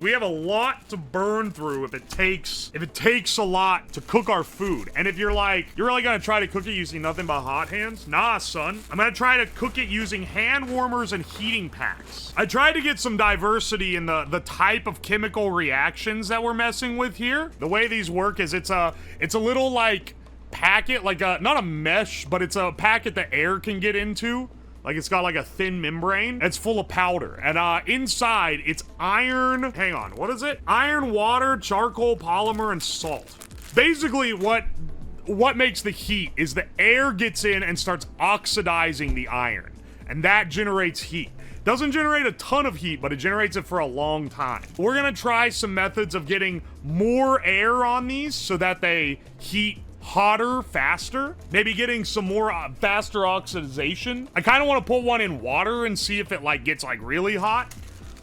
We have a lot to burn through if it takes a lot to cook our food. And if you're like, you're really gonna try to cook it using nothing but hot hands? Nah, son. I'm gonna try to cook it using hand warmers and heating packs. I tried to get some diversity in the type of chemical reactions that we're messing with here. The way these work is it's a little like packet, like a, not a mesh, but it's a packet that air can get into. Like it's got like a thin membrane. It's full of powder. And inside it's iron, hang on, what is it? Iron, water, charcoal, polymer, and salt. Basically what makes the heat is the air gets in and starts oxidizing the iron. And that generates heat. Doesn't generate a ton of heat, but it generates it for a long time. We're gonna try some methods of getting more air on these so that they heat hotter, faster. Maybe getting some more faster oxidization. I kind of want to put one in water and see if it like gets like really hot.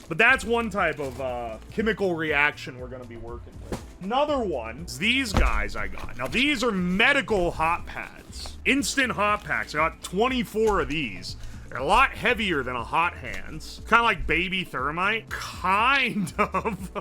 But that's one type of chemical reaction we're going to be working with. Another one is these guys I got. Now these are medical hot pads. Instant hot packs. I got 24 of these. They're a lot heavier than a hot hands. Kind of like baby thermite. Kind of.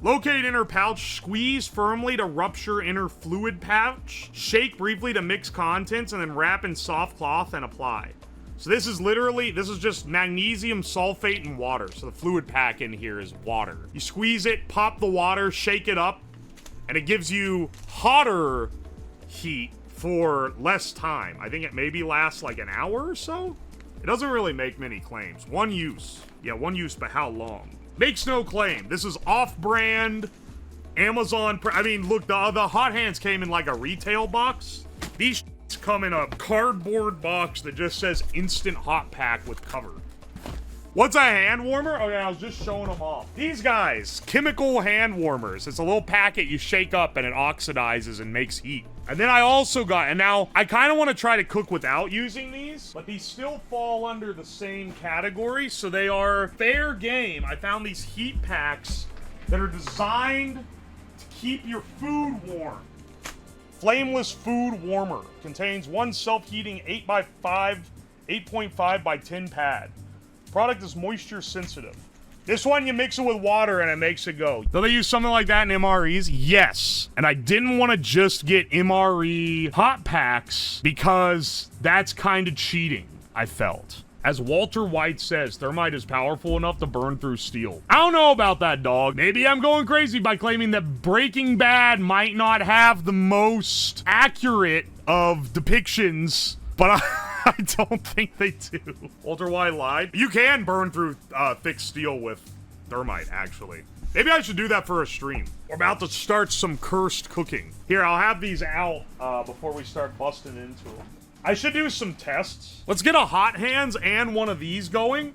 Locate inner pouch. Squeeze firmly to rupture inner fluid pouch. Shake briefly to mix contents and then wrap in soft cloth and apply. So this is literally, this is just magnesium sulfate and water. So the fluid pack in here is water. You squeeze it, pop the water, shake it up, and it gives you hotter heat for less time. I think it maybe lasts like an hour or so. It doesn't really make many claims. One use. Yeah, one use, but how long? Makes no claim. This is off-brand, Amazon. I mean, look, the hot hands came in like a retail box. These come in a cardboard box that just says instant hot pack with cover. What's a hand warmer? Oh yeah, I was just showing them off. These guys, chemical hand warmers. It's a little packet you shake up and it oxidizes and makes heat. And then I also got, and now I kind of want to try to cook without using these, but these still fall under the same category, so they are fair game. I found these heat packs that are designed to keep your food warm. Flameless food warmer. Contains one self-heating 8.5 by 10 pad. Product is moisture sensitive. This one, you mix it with water and it makes it go. Do they use something like that in MREs? Yes. And I didn't want to just get MRE hot packs because that's kind of cheating, I felt. As Walter White says, thermite is powerful enough to burn through steel. I don't know about that, dog. Maybe I'm going crazy by claiming that Breaking Bad might not have the most accurate of depictions, but I don't think they do. Walter White lied. You can burn through thick steel with thermite, actually. Maybe I should do that for a stream. We're about to start some cursed cooking. Here, I'll have these out before we start busting into them. I should do some tests. Let's get a hot hands and one of these going.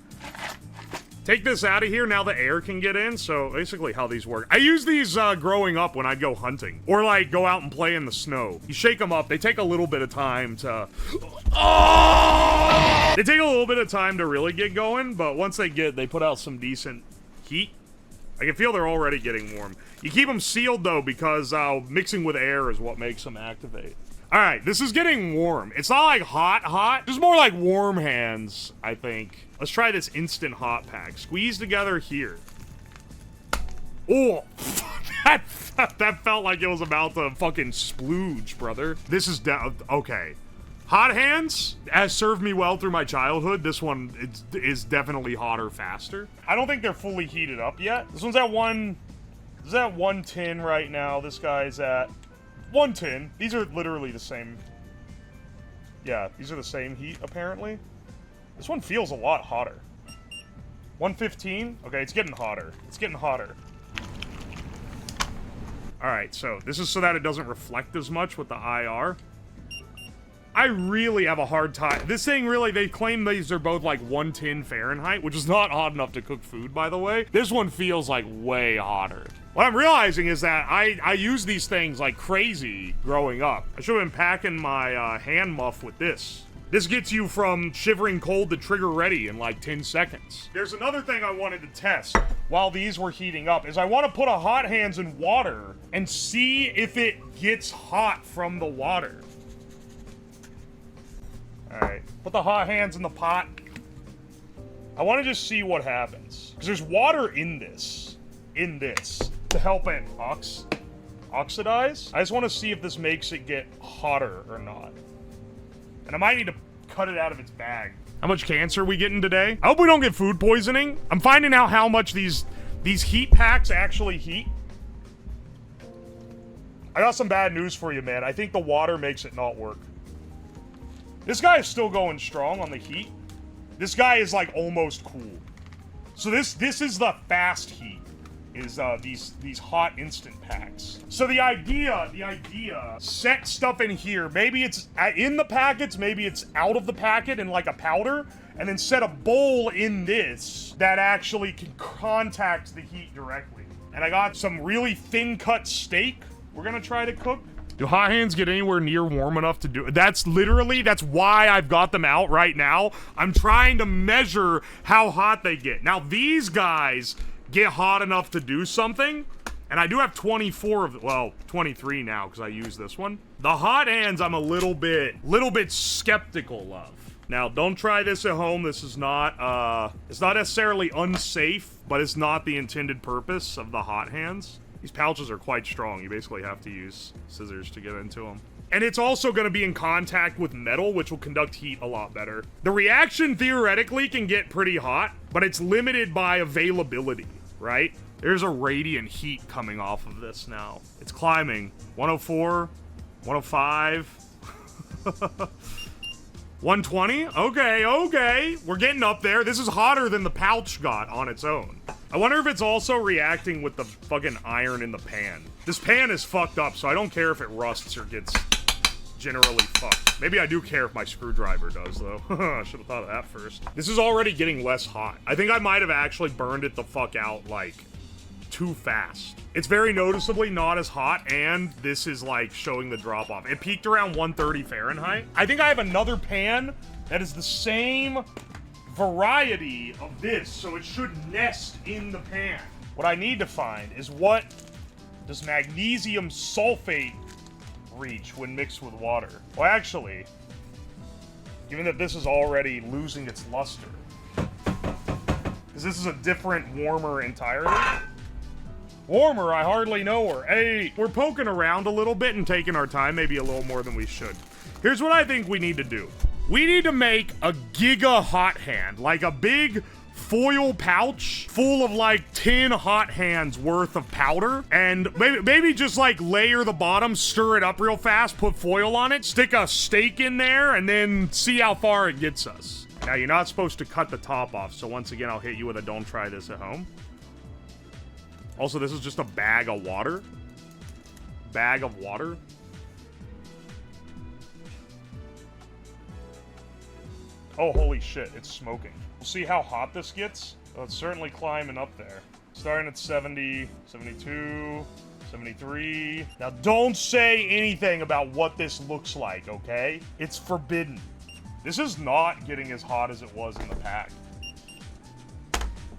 Take this out of here, now the air can get in, so basically how these work. I used these growing up when I'd go hunting, or like go out and play in the snow. You shake them up, they take a little bit of time to... Oh! They take a little bit of time to really get going, but once they put out some decent heat. I can feel they're already getting warm. You keep them sealed though, because mixing with air is what makes them activate. Alright, this is getting warm. It's not like hot. Just more like warm hands, I think. Let's try this instant hot pack. Squeeze together here. Oh, that felt like it was about to fucking splooge, brother. This is okay. Hot hands has served me well through my childhood. This one is definitely hotter faster. I don't think they're fully heated up yet. This one's at 110 right now. This guy's at 110. These are literally the same. Yeah, these are the same heat, apparently. This one feels a lot hotter. 115? Okay, it's getting hotter. It's getting hotter. Alright, so this is so that it doesn't reflect as much with the IR. I really have a hard time. This thing really, they claim these are both like 110 Fahrenheit, which is not hot enough to cook food, by the way. This one feels like way hotter. What I'm realizing is that I use these things like crazy growing up. I should have been packing my hand muff with this. This gets you from shivering cold to trigger ready in like 10 seconds. There's another thing I wanted to test while these were heating up, is I want to put a hot hands in water and see if it gets hot from the water. Alright, put the hot hands in the pot. I want to just see what happens. Because there's water in this. in this to help it oxidize. I just want to see if this makes it get hotter or not. And I might need to cut it out of its bag. How much cancer are we getting today? I hope we don't get food poisoning. I'm finding out how much these heat packs actually heat. I got some bad news for you, man. I think the water makes it not work. This guy is still going strong on the heat. This guy is like almost cool. So this is the fast heat, is these hot instant packs. So the idea, set stuff in here. Maybe it's in the packets, maybe it's out of the packet in like a powder, and then set a bowl in this that actually can contact the heat directly. And I got some really thin cut steak we're gonna try to cook. Do hot hands get anywhere near warm enough to do it? That's why I've got them out right now. I'm trying to measure how hot they get. Now these guys get hot enough to do something, and I do have 24 of them. Well, 23 now because I use this one. The hot hands I'm a little bit skeptical of. Now don't try this at home. This is not it's not necessarily unsafe, but it's not the intended purpose of the hot hands. These pouches are quite strong. You basically have to use scissors to get into them. And it's also going to be in contact with metal, which will conduct heat a lot better. The reaction theoretically can get pretty hot, but it's limited by availability, right? There's a radiant heat coming off of this now. It's climbing. 104, 105, 120. Okay. We're getting up there. This is hotter than the pouch got on its own. I wonder if it's also reacting with the fucking iron in the pan. This pan is fucked up, so I don't care if it rusts or gets generally fucked. Maybe I do care if my screwdriver does, though. I should have thought of that first. This is already getting less hot. I think I might have actually burned it the fuck out, like, too fast. It's very noticeably not as hot, and this is, like, showing the drop-off. It peaked around 130 Fahrenheit. I think I have another pan that is the same variety of this, so it should nest in the pan. What I need to find is what does magnesium sulfate reach when mixed with water? Well, actually, given that this is already losing its luster, because this is a different warmer entirely. Warmer, I hardly know her. Hey, we're poking around a little bit and taking our time, maybe a little more than we should. Here's what I think we need to do. We need to make a giga hot hand, like a big foil pouch full of like 10 hot hands worth of powder, and maybe just like layer the bottom, stir it up real fast, put foil on it, stick a steak in there, and then see how far it gets us. Now, you're not supposed to cut the top off, so once again, I'll hit you with a don't try this at home. Also, this is just a bag of water. Bag of water. Oh, holy shit, it's smoking. We'll see how hot this gets. Oh, it's certainly climbing up there. Starting at 70, 72, 73. Now, don't say anything about what this looks like, okay? It's forbidden. This is not getting as hot as it was in the pack.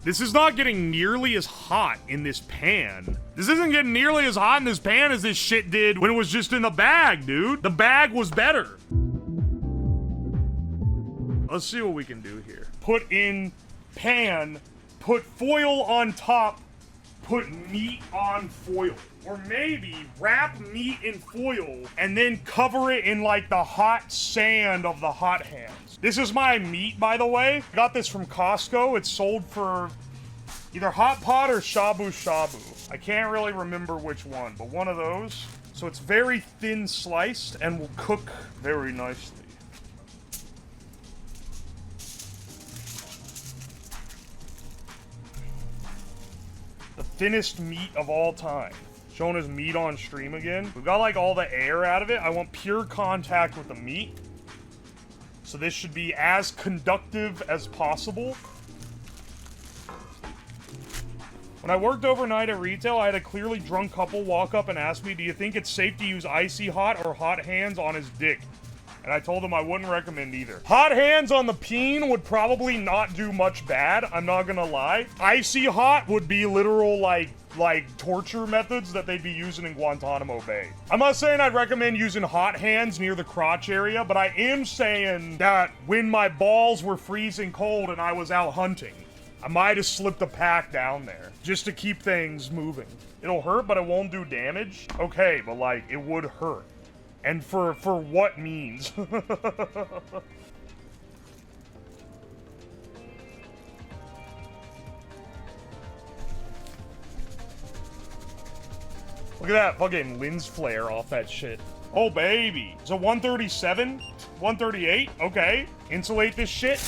This is not getting nearly as hot in this pan. This isn't getting nearly as hot in this pan as this shit did when it was just in the bag, dude. The bag was better. Let's see what we can do here. Put in pan, put foil on top, put meat on foil. Or maybe wrap meat in foil and then cover it in like the hot sand of the hot hands. This is my meat, by the way. I got this from Costco. It's sold for either hot pot or shabu shabu. I can't really remember which one, but one of those. So it's very thin sliced and will cook very nicely. The thinnest meat of all time. Showing his meat on stream again. We've got like all the air out of it. I want pure contact with the meat. So this should be as conductive as possible. When I worked overnight at retail, I had a clearly drunk couple walk up and ask me, do you think it's safe to use icy hot or hot hands on his dick? And I told him I wouldn't recommend either. Hot hands on the peen would probably not do much bad, I'm not gonna lie. Icy hot would be literal like torture methods that they'd be using in Guantanamo Bay. I'm not saying I'd recommend using hot hands near the crotch area, but I am saying that when my balls were freezing cold and I was out hunting, I might have slipped a pack down there just to keep things moving. It'll hurt, but it won't do damage. Okay, but like, it would hurt. And for what means? Look at that fucking lens flare off that shit. Oh, baby. So 137? 138? Okay. Insulate this shit.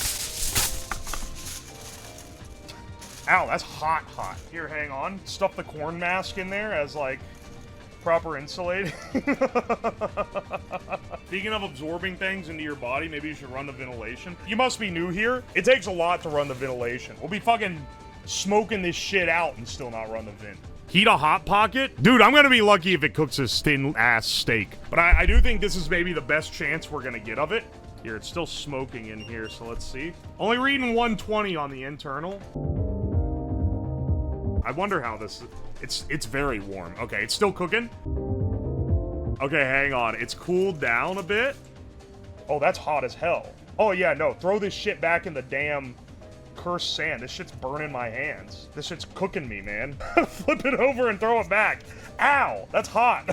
Ow, that's hot. Here, hang on. Stuff the corn mask in there as, like, proper insulating. Speaking of absorbing things into your body, maybe you should run the ventilation. You must be new here. It takes a lot to run the ventilation. We'll be fucking smoking this shit out and still not run the vent. Heat a hot pocket? Dude, I'm gonna be lucky if it cooks a thin-ass steak. But I do think this is maybe the best chance we're gonna get of it. Here, it's still smoking in here, so let's see. Only reading 120 on the internal. I wonder how this... It's very warm. Okay, it's still cooking. Okay, hang on. It's cooled down a bit. Oh, that's hot as hell. Oh, yeah, no. Throw this shit back in the damn cursed sand. This shit's burning my hands. This shit's cooking me, man. Flip it over and throw it back. Ow! That's hot.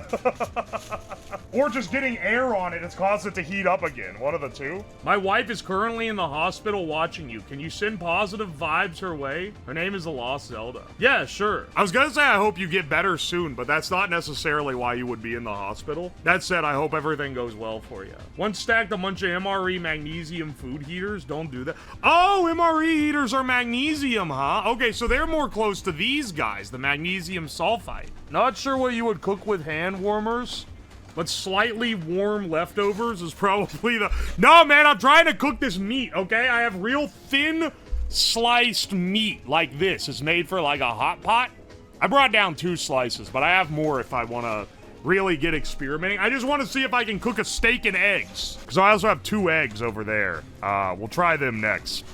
Or just getting air on it has caused it to heat up again. One of the two. My wife is currently in the hospital watching you. Can you send positive vibes her way? Her name is the Lost Zelda. Yeah, sure. I was gonna say I hope you get better soon, but that's not necessarily why you would be in the hospital. That said, I hope everything goes well for you. Once stacked a bunch of MRE magnesium food heaters. Don't do that. Oh, MRE heaters are magnesium, huh? Okay, so they're more close to these guys, the magnesium sulfite. Not sure what you would cook with hand warmers, but slightly warm leftovers is probably the... No, man, I'm trying to cook this meat, okay? I have real thin sliced meat like this. It's made for like a hot pot. I brought down 2 slices, but I have more if I want to really get experimenting. I just want to see if I can cook a steak and eggs, because I also have 2 eggs over there. We'll try them next.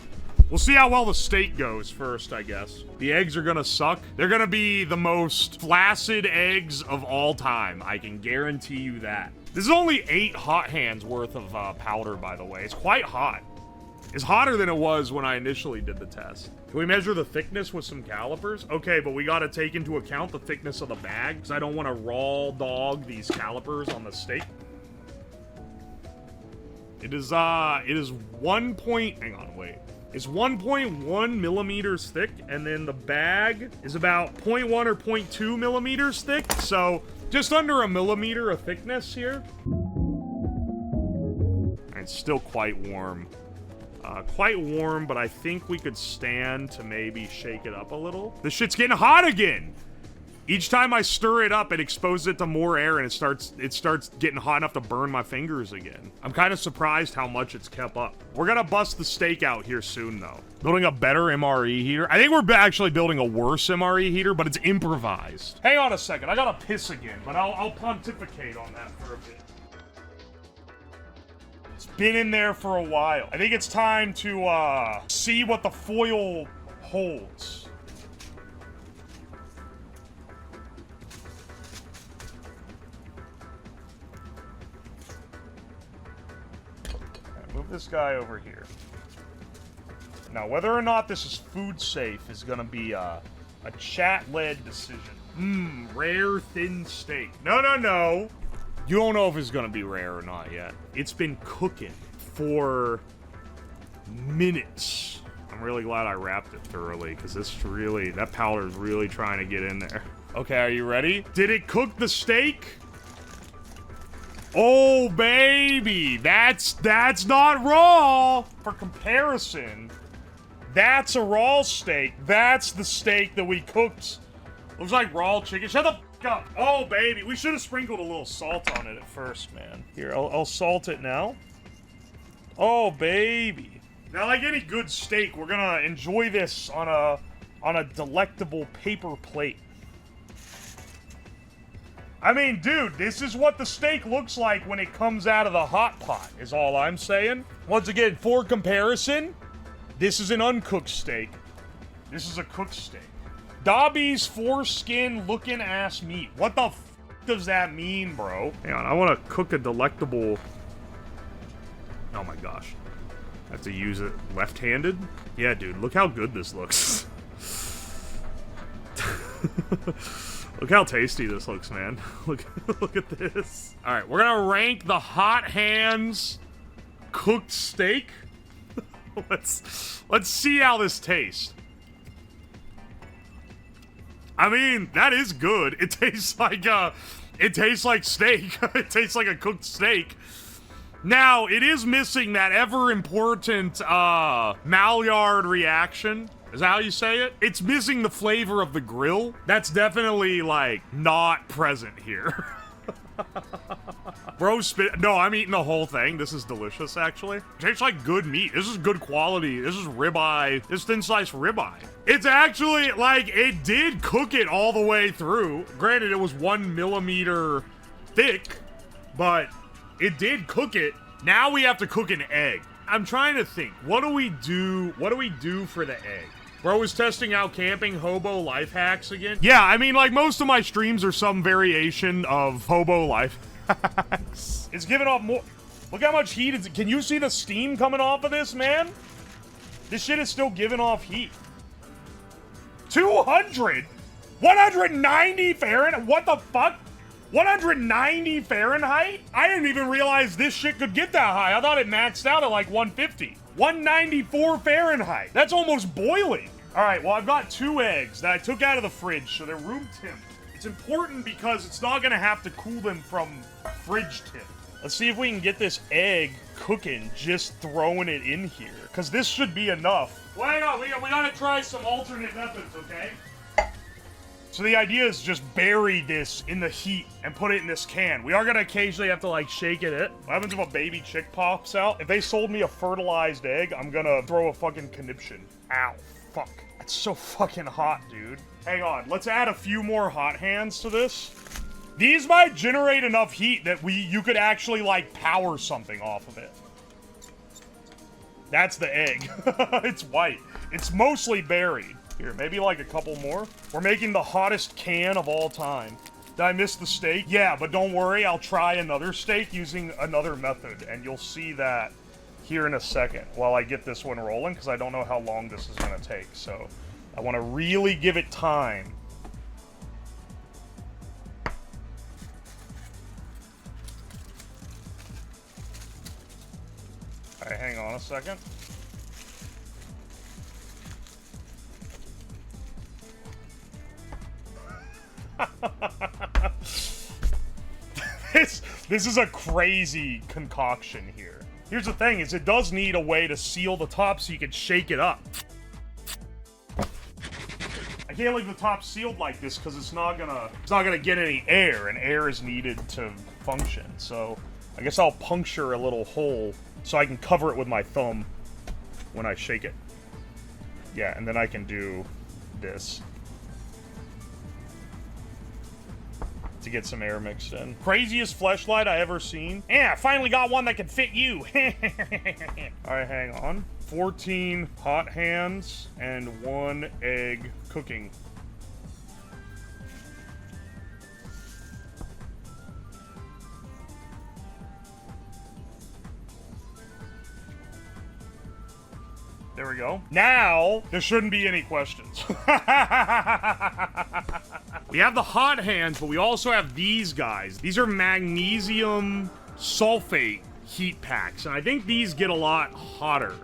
We'll see how well the steak goes first, I guess. The eggs are gonna suck. They're gonna be the most flaccid eggs of all time. I can guarantee you that. This is only 8 hot hands worth of powder, by the way. It's quite hot. It's hotter than it was when I initially did the test. Can we measure the thickness with some calipers? Okay, but we gotta take into account the thickness of the bag, because I don't want to raw dog these calipers on the steak. It is 1 point... Hang on, wait. It's 1.1 millimeters thick, and then the bag is about 0.1 or 0.2 millimeters thick, so just under a millimeter of thickness here. And it's still quite warm. But I think we could stand to maybe shake it up a little. This shit's getting hot again! Each time I stir it up, it exposes it to more air, and it starts getting hot enough to burn my fingers again. I'm kind of surprised how much it's kept up. We're gonna bust the steak out here soon, though. Building a better MRE heater. I think we're actually building a worse MRE heater, but it's improvised. Hang on a second, I gotta piss again, but I'll pontificate on that for a bit. It's been in there for a while. I think it's time to, see what the foil holds. Move this guy over here. Now, whether or not this is food safe is gonna be a chat-led decision. Rare thin steak. No. You don't know if it's gonna be rare or not yet. It's been cooking for minutes. I'm really glad I wrapped it thoroughly, because that powder is really trying to get in there. Okay, are you ready? Did it cook the steak? Oh, baby, that's not raw. For comparison, that's a raw steak. That's the steak that we cooked. Looks like raw chicken. Shut the f up. Oh, baby, we should have sprinkled a little salt on it at first, man. Here, I'll salt it now. Oh, baby. Now, like any good steak, we're gonna enjoy this on a delectable paper plate. I mean, dude, this is what the steak looks like when it comes out of the hot pot, is all I'm saying. Once again, for comparison, this is an uncooked steak. This is a cooked steak. Dobby's foreskin looking ass meat. What the f does that mean, bro? Hang on, I want to cook a delectable... Oh my gosh. I have to use it left-handed? Yeah, dude, look how good this looks. Look how tasty this looks, man. Look at this. All right, we're gonna rank the hot hands cooked steak. Let's see how this tastes. I mean, that is good. It tastes like steak. It tastes like a cooked steak. Now, it is missing that ever-important, Maillard reaction. Is that how you say it? It's missing the flavor of the grill. That's definitely, like, not present here. Bro, no, I'm eating the whole thing. This is delicious, actually. It tastes like good meat. This is good quality. This is ribeye. This thin slice ribeye. It's actually, like, it did cook it all the way through. Granted, it was 1 millimeter thick, but it did cook it. Now we have to cook an egg. I'm trying to think. What do we do? What do we do for the egg? Bro is testing out camping hobo life hacks again. Yeah, I mean, like, most of my streams are some variation of hobo life hacks. It's giving off more. Look how much heat is. Can you see the steam coming off of this, man? This shit is still giving off heat. 200? 190 Fahrenheit? What the fuck? 190 Fahrenheit? I didn't even realize this shit could get that high. I thought it maxed out at like 150. 194 Fahrenheit. That's almost boiling. All right, well, I've got 2 eggs that I took out of the fridge, so they're room temp. It's important because it's not gonna have to cool them from fridge temp. Let's see if we can get this egg cooking just throwing it in here, because this should be enough. Well, hang on, we gotta try some alternate methods, okay? So the idea is just bury this in the heat and put it in this can. We are gonna occasionally have to, like, shake it. What happens if a baby chick pops out? If they sold me a fertilized egg, I'm gonna throw a fucking conniption. Ow, fuck. That's so fucking hot, dude. Hang on, let's add a few more hot hands to this. These might generate enough heat that you could actually, like, power something off of it. That's the egg. It's white. It's mostly buried. Here, maybe like a couple more. We're making the hottest can of all time. Did I miss the steak? Yeah, but don't worry, I'll try another steak using another method, and you'll see that here in a second while I get this one rolling, because I don't know how long this is going to take, so I want to really give it time. All right, hang on a second. This is a crazy concoction here. Here's the thing, is it does need a way to seal the top so you can shake it up. I can't leave the top sealed like this because it's not gonna get any air, and air is needed to function. So I guess I'll puncture a little hole so I can cover it with my thumb when I shake it. Yeah, and then I can do this to get some air mixed in. Craziest fleshlight I ever seen. Yeah, finally got one that can fit you. All right, hang on. 14 hot hands and 1 egg cooking. There we go. Now, there shouldn't be any questions. We have the hot hands, but we also have these guys. These are magnesium sulfate heat packs, and I think these get a lot hotter.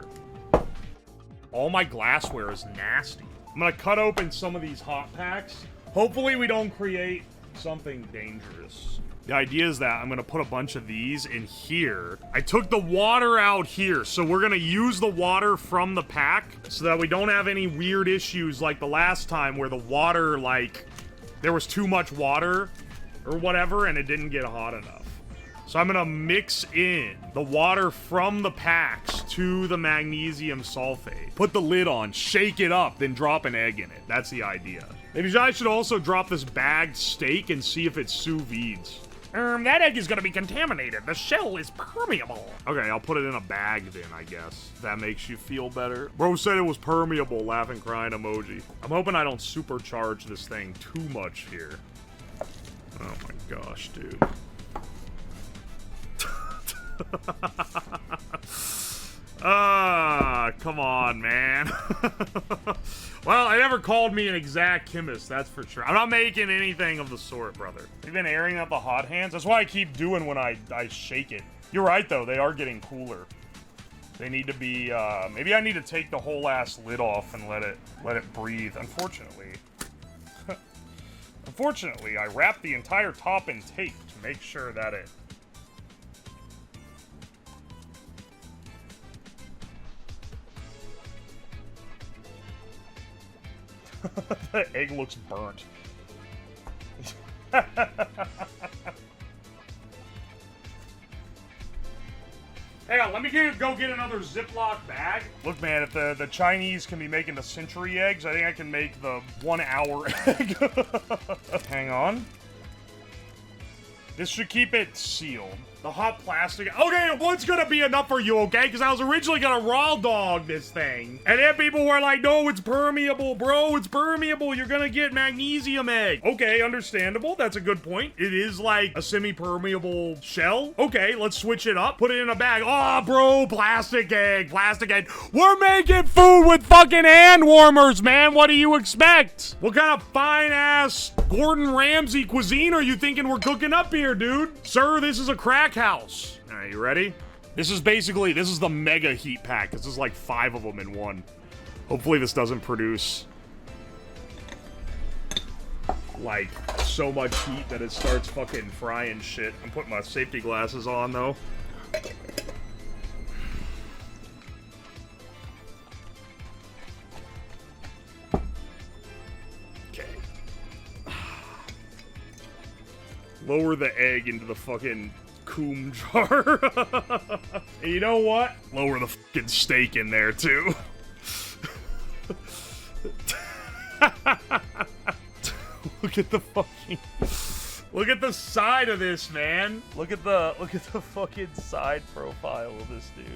All my glassware is nasty. I'm gonna cut open some of these hot packs. Hopefully we don't create something dangerous. The idea is that I'm gonna put a bunch of these in here. I took the water out here, so we're gonna use the water from the pack so that we don't have any weird issues like the last time where the water, like, there was too much water or whatever and it didn't get hot enough. So I'm gonna mix in the water from the packs to the magnesium sulfate. Put the lid on, shake it up, then drop an egg in it. That's the idea. Maybe I should also drop this bagged steak and see if it sous vides. That egg is gonna be contaminated. The shell is permeable. Okay, I'll put it in a bag then, I guess. If that makes you feel better. Bro said it was permeable, laughing, crying emoji. I'm hoping I don't supercharge this thing too much here. Oh my gosh, dude. Come on, man. Well, I never called me an exact chemist, that's for sure. I'm not making anything of the sort, brother. You've been airing out the hot hands? That's why I keep doing when I shake it. You're right, though. They are getting cooler. They need to be, maybe I need to take the whole ass lid off and let it breathe. Unfortunately. Unfortunately, I wrapped the entire top in tape to make sure that it... The egg looks burnt. Hang on, let me go get another Ziploc bag. Look, man, if the Chinese can be making the century eggs, I think I can make the 1 hour egg. Hang on. This should keep it sealed. The hot plastic. Okay, what's gonna be enough for you, okay? Because I was originally gonna raw dog this thing. And then people were like, no, it's permeable, bro. It's permeable. You're gonna get magnesium egg. Okay, understandable. That's a good point. It is like a semi-permeable shell. Okay, let's switch it up. Put it in a bag. Oh, bro, plastic egg, plastic egg. We're making food with fucking hand warmers, man. What do you expect? What kind of fine-ass Gordon Ramsay cuisine are you thinking we're cooking up here, dude? Sir, this is a crack house. All right, you ready? This is the mega heat pack. This is like 5 of them in one. Hopefully this doesn't produce like so much heat that it starts fucking frying shit. I'm putting my safety glasses on though. Okay. Lower the egg into the fucking coom jar. And you know what? Lower the fucking steak in there too. Look at the fucking... Look at the side of this, man. Look at the fucking side profile of this dude.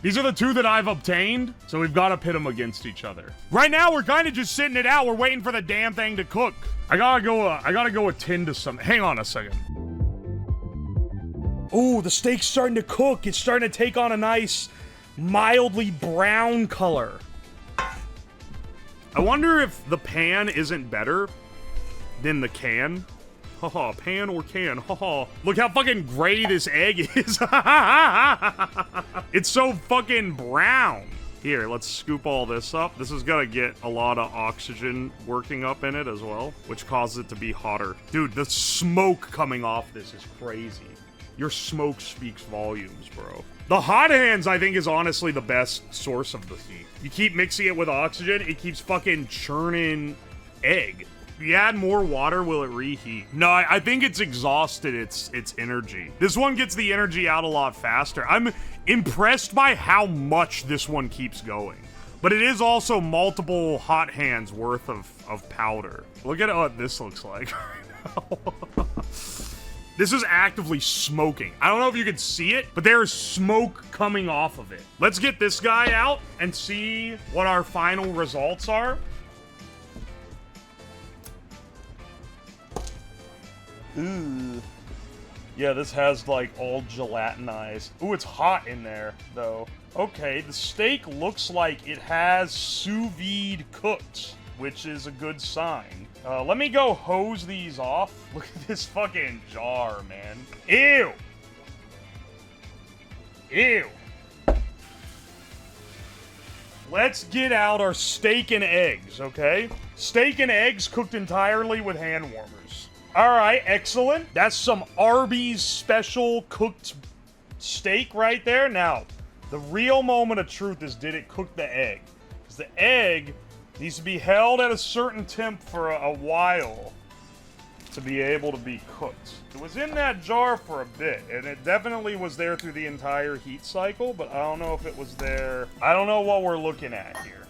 These are the 2 that I've obtained, so we've got to pit them against each other. Right now, we're kind of just sitting it out. We're waiting for the damn thing to cook. I gotta go attend to something. Hang on a second. Ooh, the steak's starting to cook. It's starting to take on a nice, mildly brown color. I wonder if the pan isn't better than the can. Haha, pan or can, haha. Look how fucking gray this egg is. It's so fucking brown. Here, let's scoop all this up. This is gonna get a lot of oxygen working up in it as well, which causes it to be hotter. Dude, the smoke coming off this is crazy. Your smoke speaks volumes, bro. The hot hands, I think, is honestly the best source of the heat. You keep mixing it with oxygen, it keeps fucking churning egg. If you add more water, will it reheat? No, I think it's exhausted its energy. This one gets the energy out a lot faster. I'm impressed by how much this one keeps going. But it is also multiple hot hands worth of powder. Look at what this looks like right now. This is actively smoking. I don't know if you can see it, but there is smoke coming off of it. Let's get this guy out and see what our final results are. Ooh. Yeah, this has, like, all gelatinized. Ooh, it's hot in there, though. Okay, the steak looks like it has sous vide cooked, which is a good sign. Let me go hose these off. Look at this fucking jar, man. Ew! Ew! Let's get out our steak and eggs, okay? Steak and eggs cooked entirely with hand warmers. Alright, excellent. That's some Arby's special cooked steak right there. Now, the real moment of truth is, did it cook the egg? Because the egg needs to be held at a certain temp for a while to be able to be cooked. It was in that jar for a bit, and it definitely was there through the entire heat cycle, but I don't know if it was there. I don't know what we're looking at here.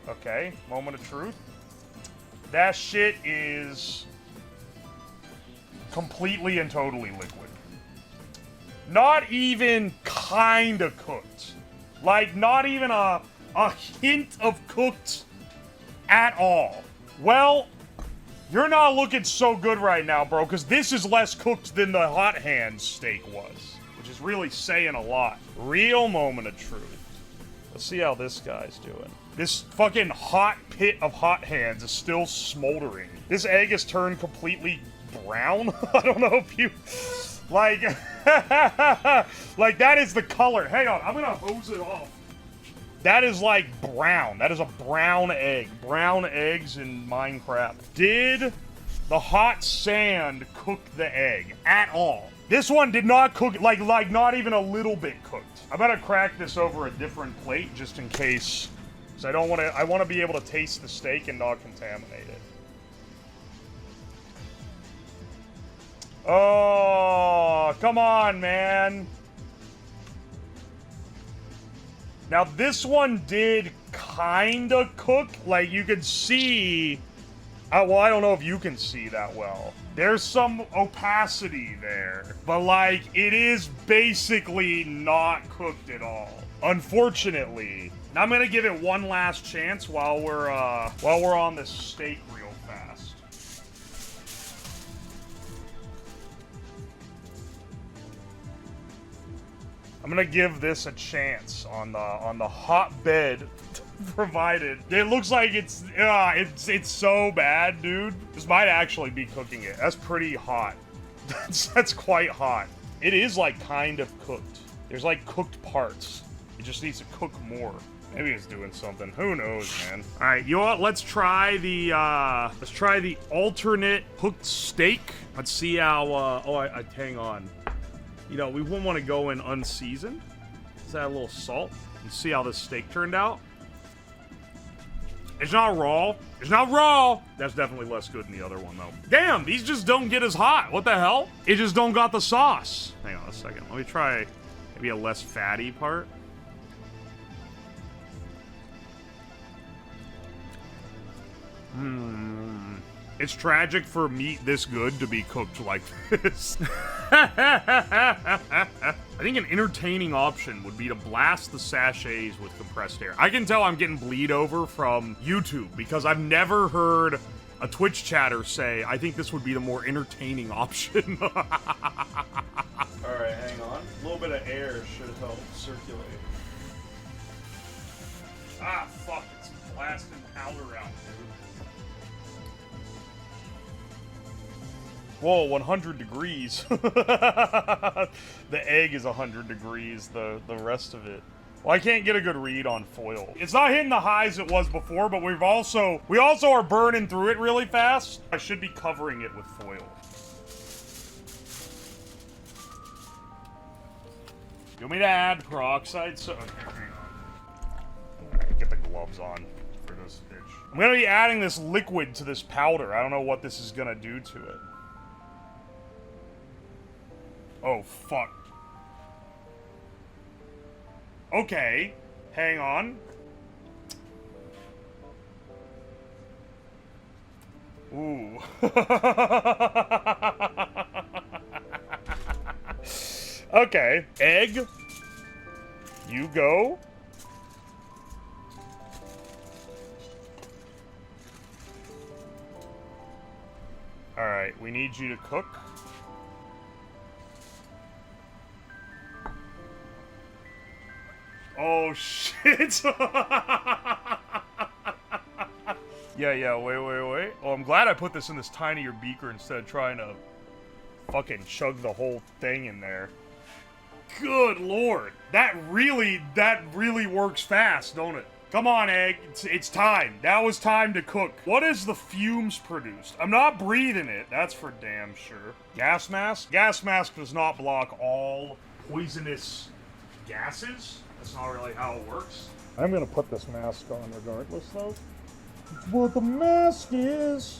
Okay, moment of truth. That shit is completely and totally liquid. Not even kinda cooked. Like, not even a hint of cooked at all. Well, you're not looking so good right now, bro, because this is less cooked than the hot hand steak was, which is is really saying a lot. Real moment of truth. Let's see how this guy's doing. This fucking hot pit of hot hands is still smoldering. This egg has turned completely brown. I don't know if you... Like... like, that is the color. Hang on, I'm gonna hose it off. That is like brown. That is a brown egg. Brown eggs in Minecraft. Did the hot sand cook the egg at all? This one did not cook, like not even a little bit cooked. I'm gonna crack this over a different plate just in case, because I want to be able to taste the steak and not contaminate it. Oh, come on, man. Now, this one did kinda cook. Like, you could see... well, I don't know if you can see that well. There's some opacity there. But, like, it is basically not cooked at all. Unfortunately. Now, I'm gonna give it one last chance while we're on this steak real fast. I'm gonna give this a chance on the hotbed provided. It looks like it's so bad, dude. This might actually be cooking it. That's pretty hot. That's quite hot. It is like kind of cooked. There's like cooked parts. It just needs to cook more. Maybe it's doing something. Who knows, man? All right, you know what? Let's try the alternate cooked steak. Let's see how. Hang on. You know, we wouldn't want to go in unseasoned. Let's add a little salt and see how this steak turned out. It's not raw. It's not raw. That's definitely less good than the other one, though. Damn, these just don't get as hot. What the hell? It just don't got the sauce. Hang on a second. Let me try maybe a less fatty part. It's tragic for meat this good to be cooked like this. I think an entertaining option would be to blast the sachets with compressed air. I can tell I'm getting bleed over from YouTube because I've never heard a Twitch chatter say, I think this would be the more entertaining option. Alright, hang on. A little bit of air should help circulate. Ah, fuck, it's blasting powder out, dude. Whoa, 100 degrees. The egg is 100 degrees, the rest of it. Well, I can't get a good read on foil. It's not hitting the highs it was before, but we also are burning through it really fast. I should be covering it with foil. You want me to add peroxide? So okay, hang on. Get the gloves on for this bitch. I'm gonna be adding this liquid to this powder. I don't know what this is gonna do to it. Oh, fuck. Okay. Hang on. Ooh. Okay. Egg. You go. Alright, we need you to cook. Oh, shit. Yeah, wait. Oh, I'm glad I put this in this tinier beaker instead of trying to fucking chug the whole thing in there. Good lord. That really works fast, don't it? Come on, egg. It's time. Now is time to cook. What is the fumes produced? I'm not breathing it. That's for damn sure. Gas mask? Gas mask does not block all poisonous gases. That's not really how it works. I'm gonna put this mask on regardless, though. It's what the mask is.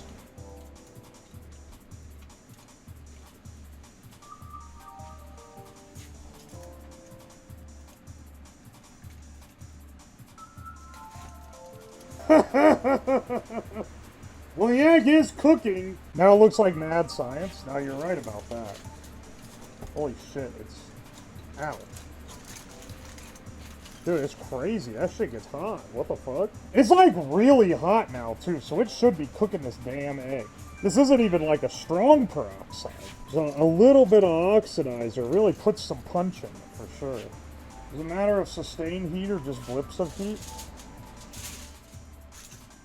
Well, the egg is cooking. Now it looks like mad science. Now you're right about that. Holy shit, it's... Ow. Dude, it's crazy. That shit gets hot. What the fuck? It's like really hot now too, so it should be cooking this damn egg. This isn't even like a strong peroxide. So a little bit of oxidizer really puts some punch in it for sure. Is it a matter of sustained heat or just blips of heat?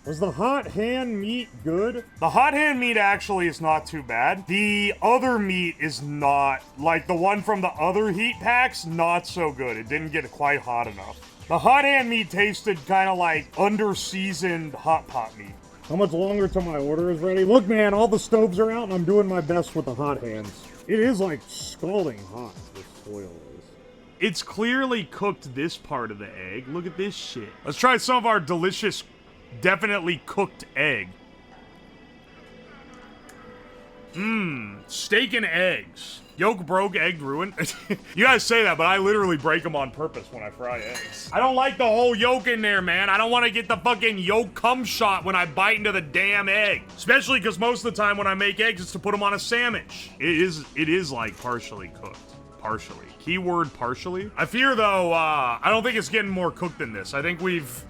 Was the hot hand meat good? The hot hand meat actually is not too bad. The other meat is not, like the one from the other heat packs, not so good. It didn't get quite hot enough. The hot hand meat tasted kind of like under-seasoned hot pot meat. How much longer till my order is ready? Look, man, all the stoves are out and I'm doing my best with the hot hands. It is like scalding hot, this foil is. It's clearly cooked this part of the egg. Look at this shit. Let's try some of our delicious, definitely cooked egg. Steak and eggs. Yolk broke, egg ruined. You guys say that, but I literally break them on purpose when I fry eggs. I don't like the whole yolk in there, man. I don't want to get the fucking yolk cum shot when I bite into the damn egg. Especially because most of the time when I make eggs, it's to put them on a sandwich. It is like partially cooked. Partially. Keyword partially. I fear though, I don't think it's getting more cooked than this. I think we've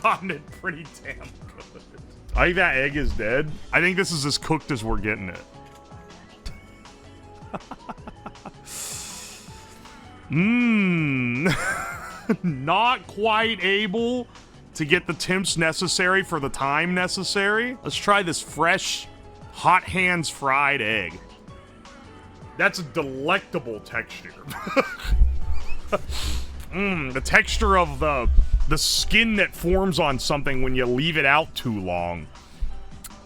gotten it pretty damn good. I think that egg is dead. I think this is as cooked as we're getting it. Not quite able to get the temps necessary for the time necessary. Let's try this fresh, hot hands fried egg. That's a delectable texture. The texture of the skin that forms on something when you leave it out too long.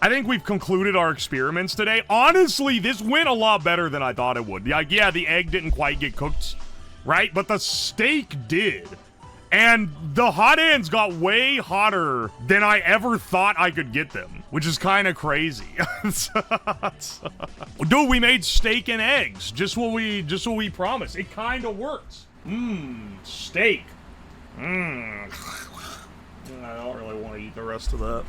I think we've concluded our experiments today. Honestly, this went a lot better than I thought it would. Like, yeah, the egg didn't quite get cooked, right? But the steak did. And the hot hands got way hotter than I ever thought I could get them, which is kind of crazy. Dude, we made steak and eggs. Just what we promised. It kind of works. Steak. I don't really want to eat the rest of that.